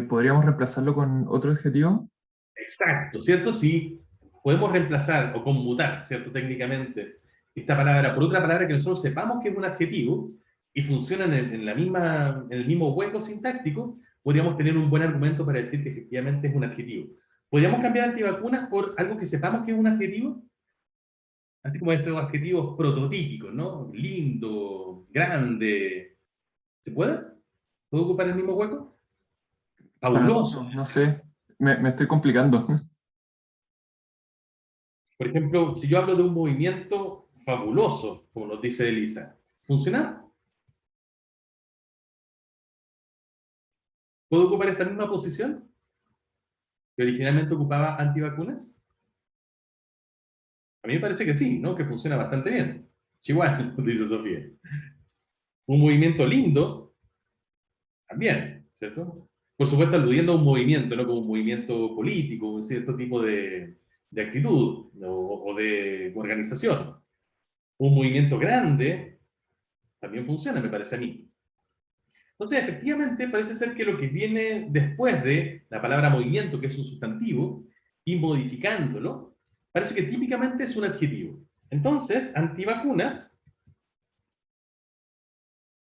¿Podríamos reemplazarlo con otro adjetivo? Exacto, ¿cierto? Sí, podemos reemplazar o conmutar, ¿cierto? Técnicamente, esta palabra por otra palabra que nosotros sepamos que es un adjetivo y funciona en el mismo hueco sintáctico, podríamos tener un buen argumento para decir que efectivamente es un adjetivo. ¿Podríamos cambiar antivacunas por algo que sepamos que es un adjetivo? Así como esos adjetivos prototípicos, ¿no? Lindo, grande. ¿Se puede? ¿Puedo ocupar el mismo hueco? Para mí Fabuloso. no sé, me estoy complicando. Por ejemplo, si yo hablo de un movimiento fabuloso, como nos dice Elisa, ¿funciona? ¿Puedo ocupar esta misma posición que originalmente ocupaba antivacunas? A mí me parece que sí, ¿no? Que funciona bastante bien. Igual, dice Sofía. Un movimiento lindo, también, ¿cierto? Por supuesto, aludiendo a un movimiento, no como un movimiento político, un cierto tipo de actitud o de organización. Un movimiento grande también funciona, me parece a mí. Entonces, efectivamente, parece ser que lo que viene después de la palabra movimiento, que es un sustantivo, y modificándolo, parece que típicamente es un adjetivo. Entonces, antivacunas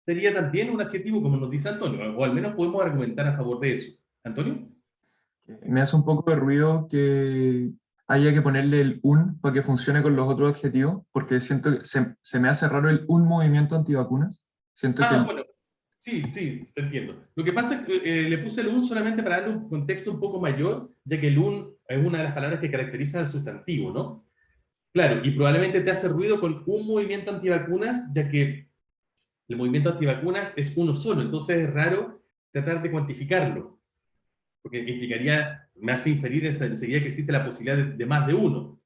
sería también un adjetivo, como nos dice Antonio, o al menos podemos argumentar a favor de eso. ¿Antonio? Me hace un poco de ruido que haya que ponerle el un para que funcione con los otros adjetivos, porque siento que se me hace raro el un movimiento antivacunas. Siento que Bueno, sí, sí, te entiendo. Lo que pasa es que le puse el un solamente para darle un contexto un poco mayor, ya que el un es una de las palabras que caracteriza al sustantivo, ¿no? Claro, y probablemente te hace ruido con un movimiento antivacunas, ya que el movimiento antivacunas es uno solo, entonces es raro tratar de cuantificarlo, porque implicaría, me hace inferir enseguida que existe la posibilidad de más de uno.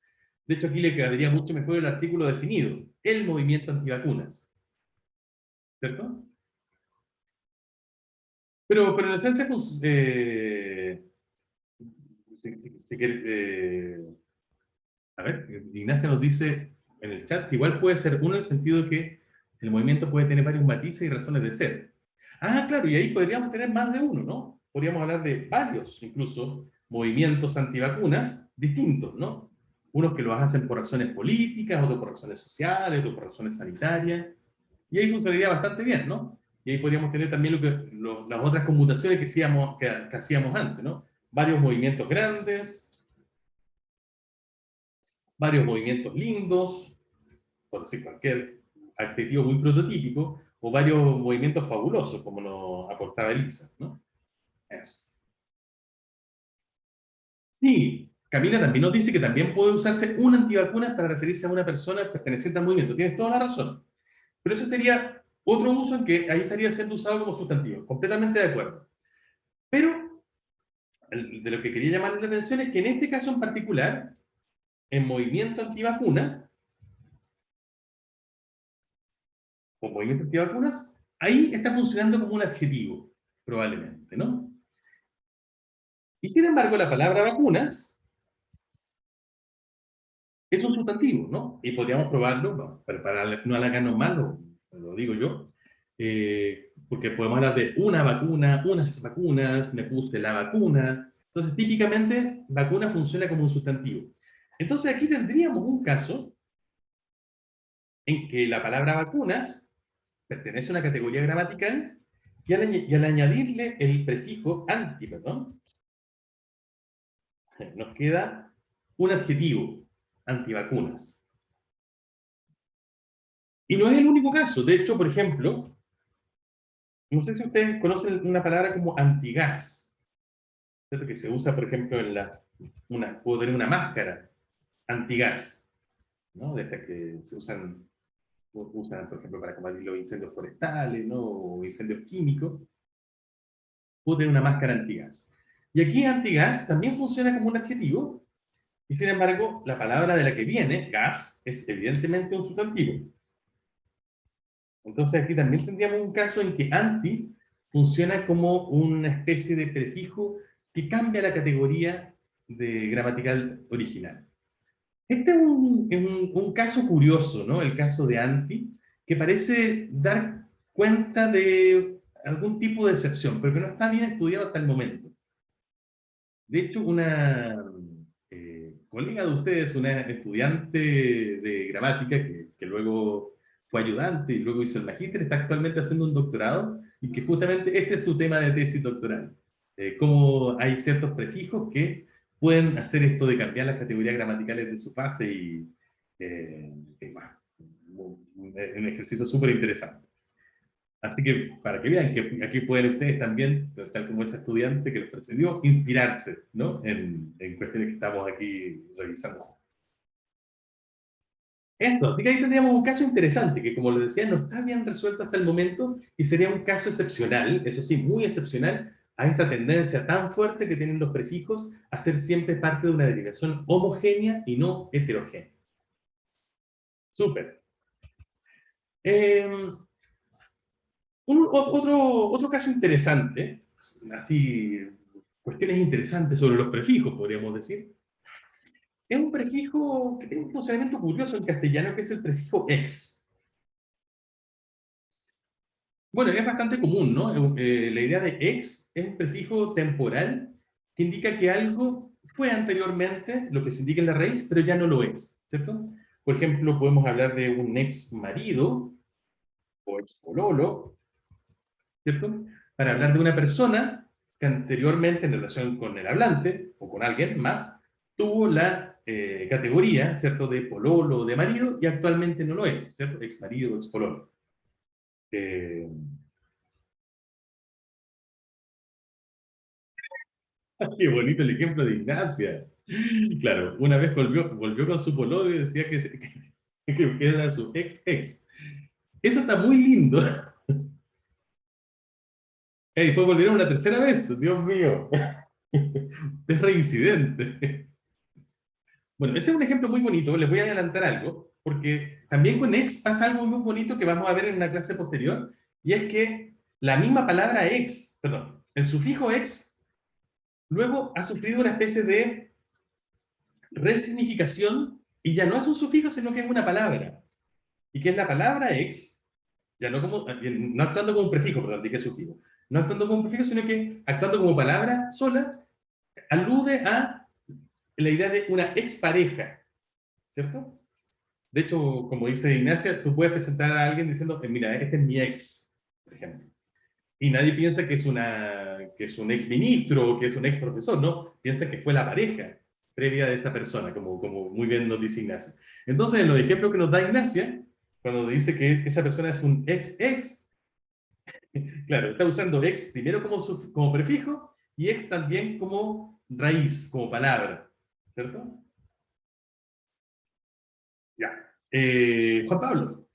De hecho, aquí le quedaría mucho mejor el artículo definido, el movimiento antivacunas. ¿Cierto? Pero en esencia, pues, a ver, Ignacia nos dice en el chat que igual puede ser uno en el sentido de que el movimiento puede tener varios matices y razones de ser. Ah, claro, y ahí podríamos tener más de uno, ¿no? Podríamos hablar de varios, incluso, movimientos antivacunas distintos, ¿no? Unos que los hacen por razones políticas, otros por razones sociales, otros por razones sanitarias. Y ahí funcionaría bastante bien, ¿no? Y ahí podríamos tener también las otras conmutaciones que hacíamos antes, ¿no? Varios movimientos grandes, varios movimientos lindos, por decir cualquier adjetivo muy prototípico, o varios movimientos fabulosos, como nos aportaba Elisa, ¿no? Eso. Sí, Camila también nos dice que también puede usarse un antivacunas para referirse a una persona perteneciente al movimiento. Tienes toda la razón. Pero ese sería otro uso en que ahí estaría siendo usado como sustantivo. Completamente de acuerdo. Pero de lo que quería llamar la atención es que en este caso en particular, en movimiento antivacuna, o movimiento antivacunas, ahí está funcionando como un adjetivo, probablemente, ¿no? Y sin embargo, la palabra vacunas es un sustantivo, ¿no? Y podríamos probarlo, no, para no halagarnos mal, lo digo yo, porque podemos hablar de una vacuna, unas vacunas, me puse la vacuna. Entonces, típicamente, vacuna funciona como un sustantivo. Entonces, aquí tendríamos un caso en que la palabra vacunas pertenece a una categoría gramatical y al añadirle el prefijo anti, perdón, nos queda un adjetivo, antivacunas. Y no es el único caso. De hecho, por ejemplo, no sé si ustedes conocen una palabra como antigas, ¿cierto? Que se usa, por ejemplo, puedo tener una máscara antigas, ¿no? De estas que se usan, por ejemplo, para combatir los incendios forestales, ¿no? O incendios químicos. Puedo tener una máscara antigas. Y aquí antigas también funciona como un adjetivo, y sin embargo, la palabra de la que viene, gas, es evidentemente un sustantivo. Entonces aquí también tendríamos un caso en que anti funciona como una especie de prefijo que cambia la categoría de gramatical original. Este es un caso curioso, ¿no? El caso de anti, que parece dar cuenta de algún tipo de excepción, pero que no está bien estudiado hasta el momento. De hecho, una colega de ustedes, una estudiante de gramática que luego fue ayudante y luego hizo el magíster, está actualmente haciendo un doctorado y que justamente este es su tema de tesis doctoral. Cómo hay ciertos prefijos que pueden hacer esto de cambiar las categorías gramaticales de su fase y bueno, un ejercicio súper interesante. Así que para que vean que aquí pueden ustedes también, tal como ese estudiante que les precedió, inspirarse, ¿no? En cuestiones que estamos aquí revisando. Eso, así que ahí tendríamos un caso interesante, que como les decía, no está bien resuelto hasta el momento y sería un caso excepcional, eso sí, muy excepcional, a esta tendencia tan fuerte que tienen los prefijos a ser siempre parte de una derivación homogénea y no heterogénea. Súper. Otro caso interesante, así, cuestiones interesantes sobre los prefijos, podríamos decir, es un prefijo que tiene un funcionamiento curioso en castellano, que es el prefijo ex. Bueno, es bastante común, ¿no? La idea de ex es un prefijo temporal que indica que algo fue anteriormente lo que se indica en la raíz, pero ya no lo es, ¿cierto? Por ejemplo, podemos hablar de un ex marido o ex pololo, ¿cierto? Para hablar de una persona que anteriormente, en relación con el hablante, o con alguien más, tuvo la categoría, ¿cierto?, de pololo o de marido, y actualmente no lo es, ¿cierto? Ex marido o ex pololo. Qué bonito el ejemplo de Ignacia. Claro, una vez volvió con su pololo y decía que era su ex. Eso está muy lindo. Y después volvieron una tercera vez, Dios mío. Es reincidente. Bueno, ese es un ejemplo muy bonito, les voy a adelantar algo, porque también con ex pasa algo muy bonito que vamos a ver en una clase posterior, y es que la misma palabra ex, perdón, el sufijo ex, luego ha sufrido una especie de resignificación, y ya no es un sufijo, sino que es una palabra, y que es la palabra ex, ya no actuando como un prefijo, perdón, dije sufijo, no actuando como un prefijo, sino que actuando como palabra sola, alude a la idea de una expareja, ¿cierto? De hecho, como dice Ignacia, tú puedes presentar a alguien diciendo, mira, este es mi ex, por ejemplo. Y nadie piensa que es un ex ministro o que es un ex profesor, ¿no? Piensa que fue la pareja previa de esa persona, como muy bien nos dice Ignacia. Entonces, en los ejemplos que nos da Ignacia, cuando dice que esa persona es un ex, claro, está usando ex primero como prefijo y ex también como raíz, como palabra, ¿cierto? Ya. Juan Pablo.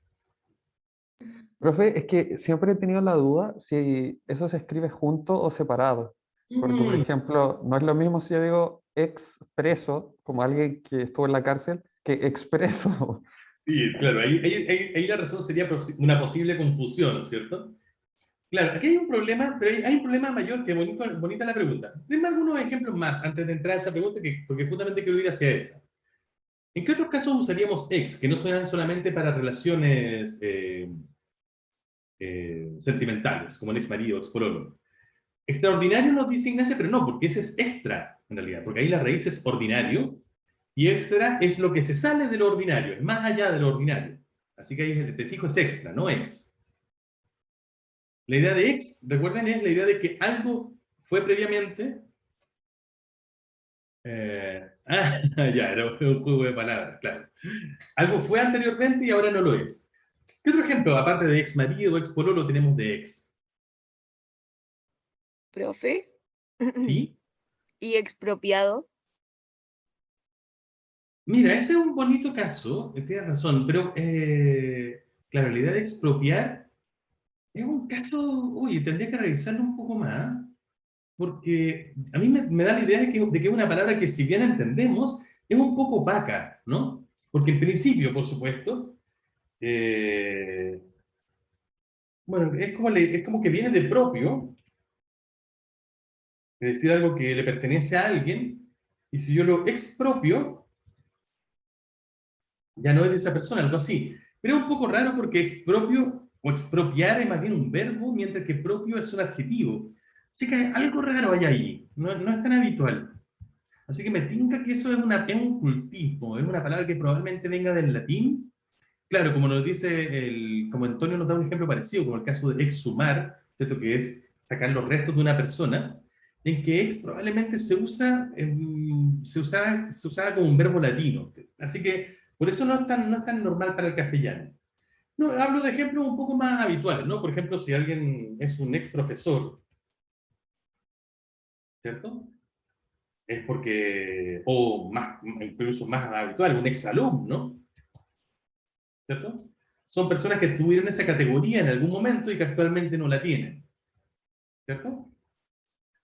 Profe, es que siempre he tenido la duda si eso se escribe junto o separado. Porque, por Mm, ejemplo, no es lo mismo si yo digo expreso, como alguien que estuvo en la cárcel, que expreso. sí, claro, ahí la razón sería una posible confusión, ¿cierto? Claro, aquí hay un problema, pero hay un problema mayor, que bonita la pregunta. Denme algunos ejemplos más antes de entrar a esa pregunta, porque justamente quiero ir hacia esa. ¿En qué otros casos usaríamos ex, que no suenan solamente para relaciones sentimentales, como el ex marido, ex pololo? Extraordinario nos dice Ignacia, pero no, porque ese es extra, en realidad, porque ahí la raíz es ordinario, y extra es lo que se sale de lo ordinario, es más allá de lo ordinario. Así que ahí el prefijo es extra, no ex. La idea de ex, recuerden, es la idea de que algo fue previamente. Ya, era un juego de palabras, claro. Algo fue anteriormente y ahora no lo es. ¿Qué otro ejemplo, aparte de ex marido o ex pololo, tenemos de ex? Profe. ¿Sí? Y expropiado. Mira, ese es un bonito caso, tienes razón, pero claro, la idea de expropiar es un caso, oye, tendría que revisarlo un poco más, porque a mí me da la idea de que es una palabra que, si bien entendemos, es un poco opaca, ¿no? Porque en principio, por supuesto, eh, bueno, es como que viene de propio, es decir, algo que le pertenece a alguien, y si yo lo expropio, ya no es de esa persona, algo así. Pero es un poco raro porque expropio o expropiar es más bien un verbo, mientras que propio es un adjetivo. Así que algo raro hay ahí, no es tan habitual. Así que me tinca que eso es un cultismo, es una palabra que probablemente venga del latín. Claro, como nos dice, como Antonio nos da un ejemplo parecido, como el caso de exhumar, ¿cierto? Que es sacar los restos de una persona, en que ex probablemente se usaba como un verbo latino. Así que por eso no es tan normal para el castellano. No, hablo de ejemplos un poco más habituales, ¿no? Por ejemplo, si alguien es un ex profesor, ¿cierto? Es porque, o más, incluso más habitual, un ex alumno, ¿cierto? Son personas que tuvieron esa categoría en algún momento y que actualmente no la tienen, ¿cierto?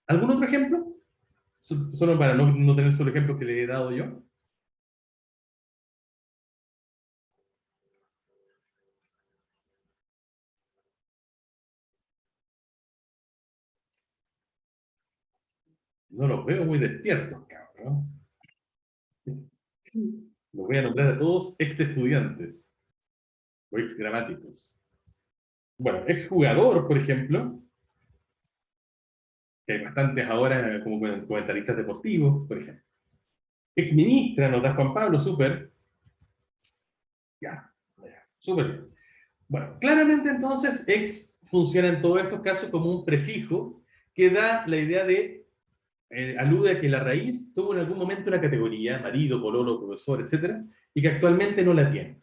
¿Algún otro ejemplo? Solo para no tener solo ejemplos que le he dado yo. No los veo muy despiertos, cabrón. Los voy a nombrar a todos ex estudiantes o ex gramáticos. Bueno, ex jugador, por ejemplo, que hay bastantes ahora como comentaristas deportivos, por ejemplo. Ex ministra, nos da Juan Pablo, súper. Ya, súper bien. Bueno, claramente entonces ex funciona en todos estos casos como un prefijo que da la idea de, alude a que la raíz tuvo en algún momento una categoría, marido, pololo, profesor, etcétera, y que actualmente no la tiene.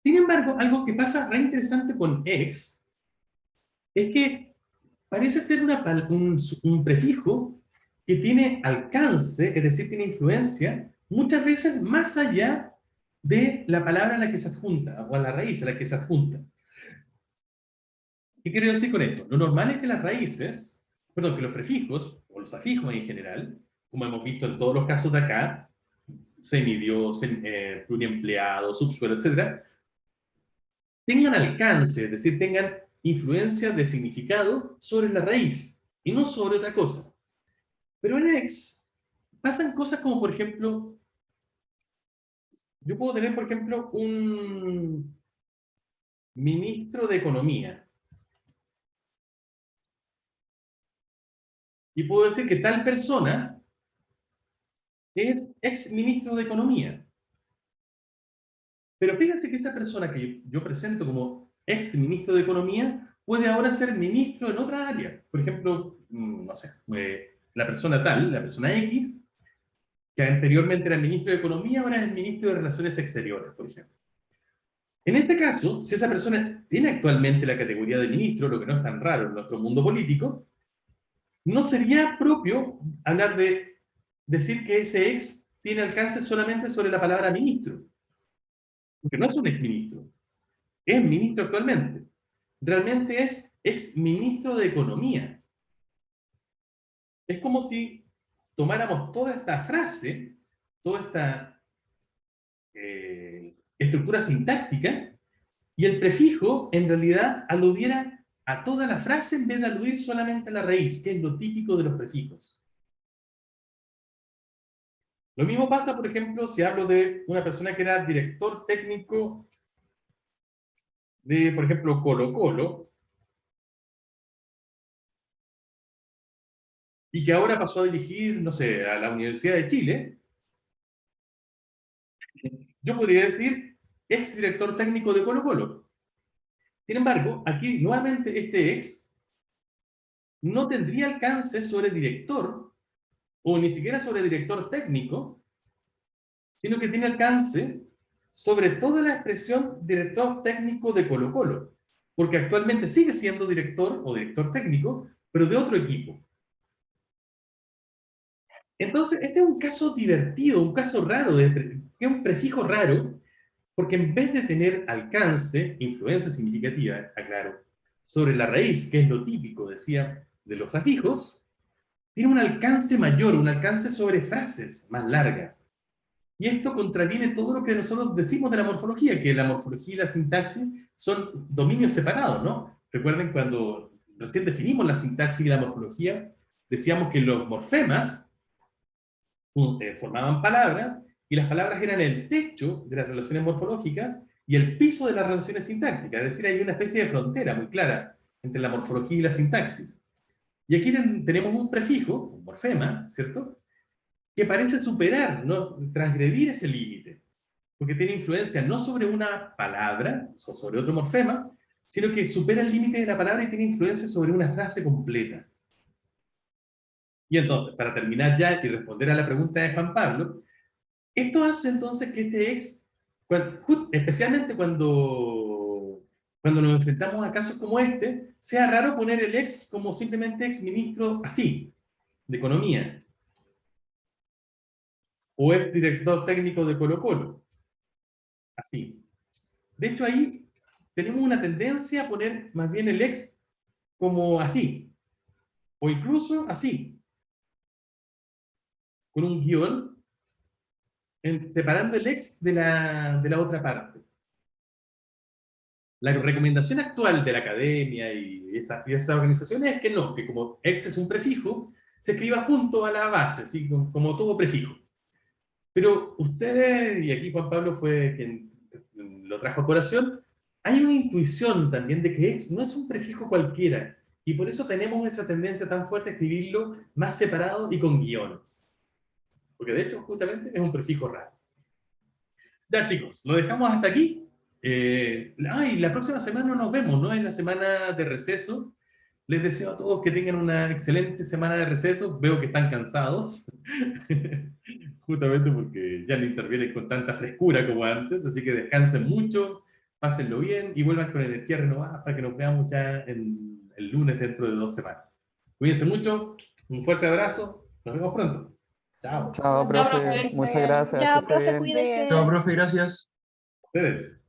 Sin embargo, algo que pasa re interesante con ex es que parece ser un prefijo que tiene alcance, es decir, tiene influencia, muchas veces más allá de la palabra a la que se adjunta, o a la raíz a la que se adjunta. ¿Qué quiero decir con esto? Lo normal es que las raíces, perdón, que los prefijos, o los afijos en general, como hemos visto en todos los casos de acá, semidios, pluriempleado, subsuelo, etc., tengan alcance, es decir, tengan influencia de significado sobre la raíz, y no sobre otra cosa. Pero en ex pasan cosas como, por ejemplo, yo puedo tener, por ejemplo, un ministro de Economía, y puedo decir que tal persona es ex ministro de Economía. Pero fíjense que esa persona que yo presento como ex ministro de Economía puede ahora ser ministro en otra área. Por ejemplo, no sé, la persona tal, la persona X, que anteriormente era ministro de Economía, ahora es ministro de Relaciones Exteriores, por ejemplo. En ese caso, si esa persona tiene actualmente la categoría de ministro, lo que no es tan raro en nuestro mundo político, no sería propio hablar de decir que ese ex tiene alcance solamente sobre la palabra ministro, porque no es un exministro. es ministro actualmente. Realmente es exministro de Economía. Es como si tomáramos toda esta frase, toda esta estructura sintáctica, y el prefijo en realidad aludiera a toda la frase en vez de aludir solamente a la raíz, que es lo típico de los prefijos. Lo mismo pasa, por ejemplo, si hablo de una persona que era director técnico de, por ejemplo, Colo-Colo, y que ahora pasó a dirigir, no sé, a la Universidad de Chile. Yo podría decir exdirector técnico de Colo-Colo. Sin embargo, aquí nuevamente este ex no tendría alcance sobre director, o ni siquiera sobre director técnico, sino que tiene alcance sobre toda la expresión director técnico de Colo-Colo, porque actualmente sigue siendo director o director técnico, pero de otro equipo. Entonces, este es un caso divertido, un caso raro, que es un prefijo raro, porque en vez de tener alcance, influencia significativa, aclaro, sobre la raíz, que es lo típico, decía, de los afijos, tiene un alcance mayor, un alcance sobre frases más largas. Y esto contraviene todo lo que nosotros decimos de la morfología, que la morfología y la sintaxis son dominios separados, ¿no? Recuerden cuando recién definimos la sintaxis y la morfología, decíamos que los morfemas formaban palabras, y las palabras eran el techo de las relaciones morfológicas y el piso de las relaciones sintácticas. Es decir, hay una especie de frontera muy clara entre la morfología y la sintaxis. Y aquí tenemos un prefijo, un morfema, ¿cierto?, que parece superar, ¿no?, transgredir ese límite, porque tiene influencia no sobre una palabra o sobre otro morfema, sino que supera el límite de la palabra y tiene influencia sobre una frase completa. Y entonces, para terminar ya y responder a la pregunta de Juan Pablo, esto hace entonces que este ex, especialmente cuando nos enfrentamos a casos como este, sea raro poner el ex como simplemente ex ministro así, de Economía, o ex director técnico de Colo-Colo, así. De hecho, ahí tenemos una tendencia a poner más bien el ex como así, o incluso así, con un guión, separando el ex de la otra parte. La recomendación actual de la academia y esas organizaciones es que no, que como ex es un prefijo, se escriba junto a la base, ¿sí?, como todo prefijo. Pero ustedes, y aquí Juan Pablo fue quien lo trajo a colación, hay una intuición también de que ex no es un prefijo cualquiera, y por eso tenemos esa tendencia tan fuerte a escribirlo más separado y con guiones. Porque de hecho, justamente, es un prefijo raro. Ya, chicos, lo dejamos hasta aquí. La próxima semana nos vemos, ¿no? En la semana de receso. Les deseo a todos que tengan una excelente semana de receso. Veo que están cansados. Justamente porque ya no intervienen con tanta frescura como antes. Así que descansen mucho, pásenlo bien y vuelvan con energía renovada para que nos veamos ya el lunes dentro de 2 semanas. Cuídense mucho. Un fuerte abrazo. Nos vemos pronto. Chao. Chao, Chao, profe. profe. Muchas gracias. Chao, que esté profe, bien. cuídese. Chao, profe, gracias. Ustedes.